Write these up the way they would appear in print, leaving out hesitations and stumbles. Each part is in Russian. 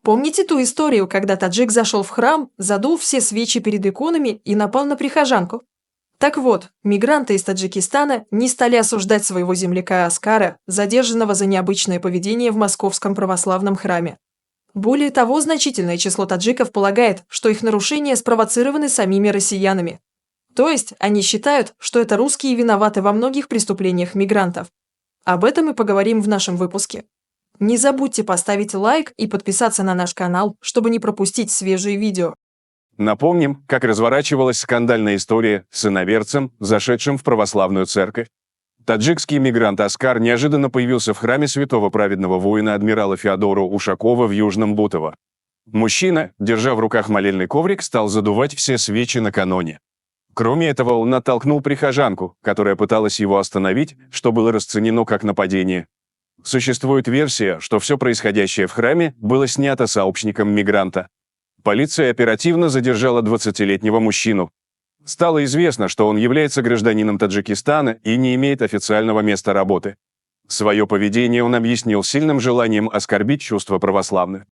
Помните ту историю, когда таджик зашел в храм, задул все свечи перед иконами и напал на прихожанку? Так вот, мигранты из Таджикистана не стали осуждать своего земляка Аскара, задержанного за необычное поведение в Московском православном храме. Более того, значительное число таджиков полагает, что их нарушения спровоцированы самими россиянами. То есть они считают, что это русские виноваты во многих преступлениях мигрантов. Об этом и поговорим в нашем выпуске. Не забудьте поставить лайк и подписаться на наш канал, чтобы не пропустить свежие видео. Напомним, как разворачивалась скандальная история с иноверцем, зашедшим в православную церковь. Таджикский мигрант Аскар неожиданно появился в храме святого праведного воина адмирала Феодора Ушакова в Южном Бутово. Мужчина, держа в руках молельный коврик, стал задувать все свечи накануне. Кроме этого, он оттолкнул прихожанку, которая пыталась его остановить, что было расценено как нападение. Существует версия, что все происходящее в храме было снято сообщником мигранта. Полиция оперативно задержала 20-летнего мужчину. Стало известно, что он является гражданином Таджикистана и не имеет официального места работы. Свое поведение он объяснил сильным желанием оскорбить чувства православных.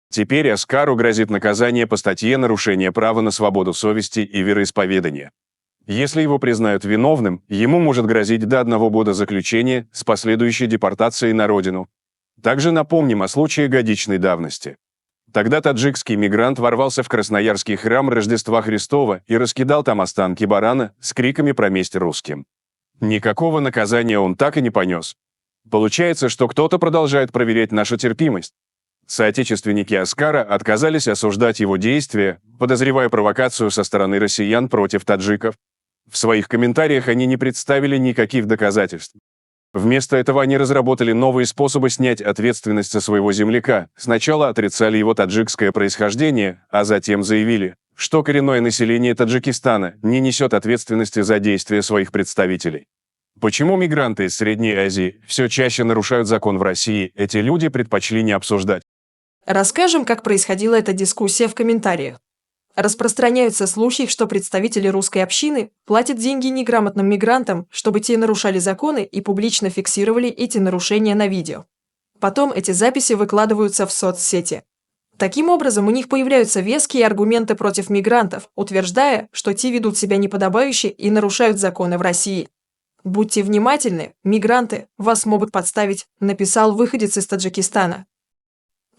Теперь Аскару грозит наказание по статье «Нарушение права на свободу совести и вероисповедания». Если его признают виновным, ему может грозить до 1 года заключения с последующей депортацией на родину. Также напомним о случае годичной давности. Тогда таджикский мигрант ворвался в Красноярский храм Рождества Христова и раскидал там останки барана с криками про месть русским. Никакого наказания он так и не понес. Получается, что кто-то продолжает проверять нашу терпимость. Соотечественники Аскара отказались осуждать его действия, подозревая провокацию со стороны россиян против таджиков. В своих комментариях они не представили никаких доказательств. Вместо этого они разработали новые способы снять ответственность со своего земляка. Сначала отрицали его таджикское происхождение, а затем заявили, что коренное население Таджикистана не несет ответственности за действия своих представителей. Почему мигранты из Средней Азии все чаще нарушают закон в России, эти люди предпочли не обсуждать. Расскажем, как происходила эта дискуссия в комментариях. Распространяются слухи, что представители русской общины платят деньги неграмотным мигрантам, чтобы те нарушали законы и публично фиксировали эти нарушения на видео. Потом эти записи выкладываются в соцсети. Таким образом, у них появляются веские аргументы против мигрантов, утверждая, что те ведут себя неподобающе и нарушают законы в России. «Будьте внимательны, мигранты, вас могут подставить», написал выходец из Таджикистана.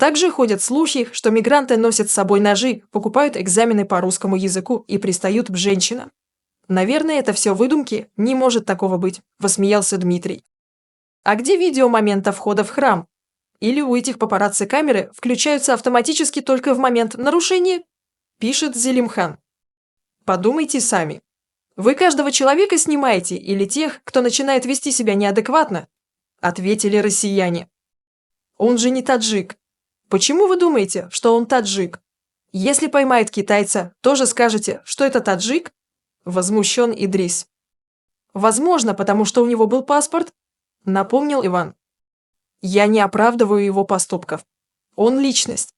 Также ходят слухи, что мигранты носят с собой ножи, покупают экзамены по русскому языку и пристают к женщинам. «Наверное, это все выдумки, не может такого быть», – посмеялся Дмитрий. А где видео момента входа в храм? Или у этих папарацци камеры включаются автоматически только в момент нарушения? Пишет Зелимхан. Подумайте сами. Вы каждого человека снимаете или тех, кто начинает вести себя неадекватно? Ответили россияне. Он же не таджик. Почему вы думаете, что он таджик? Если поймает китайца, тоже скажете, что это таджик? Возмущен Идрис. Возможно, потому что у него был паспорт, напомнил Иван. Я не оправдываю его поступков. Он личность.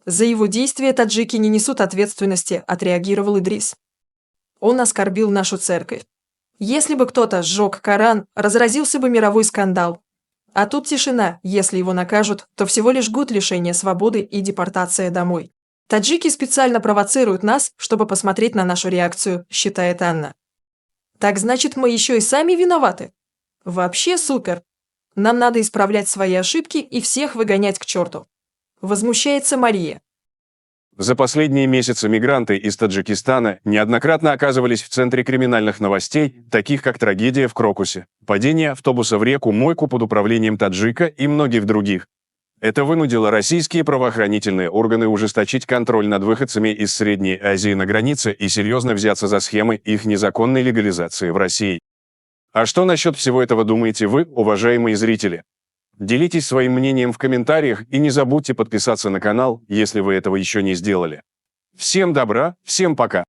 За его действия таджики не несут ответственности, отреагировал Идрис. Он оскорбил нашу церковь. Если бы кто-то сжег Коран, разразился бы мировой скандал. А тут тишина, если его накажут, то всего лишь год лишения свободы и депортация домой. Таджики специально провоцируют нас, чтобы посмотреть на нашу реакцию, считает Анна. Так значит, мы еще и сами виноваты? Вообще супер. Нам надо исправлять свои ошибки и всех выгонять к черту. Возмущается Мария. За последние месяцы мигранты из Таджикистана неоднократно оказывались в центре криминальных новостей, таких как трагедия в Крокусе, падение автобуса в реку Мойку под управлением таджика и многих других. Это вынудило российские правоохранительные органы ужесточить контроль над выходцами из Средней Азии на границе и серьезно взяться за схемы их незаконной легализации в России. А что насчет всего этого думаете вы, уважаемые зрители? Делитесь своим мнением в комментариях и не забудьте подписаться на канал, если вы этого еще не сделали. Всем добра, всем пока!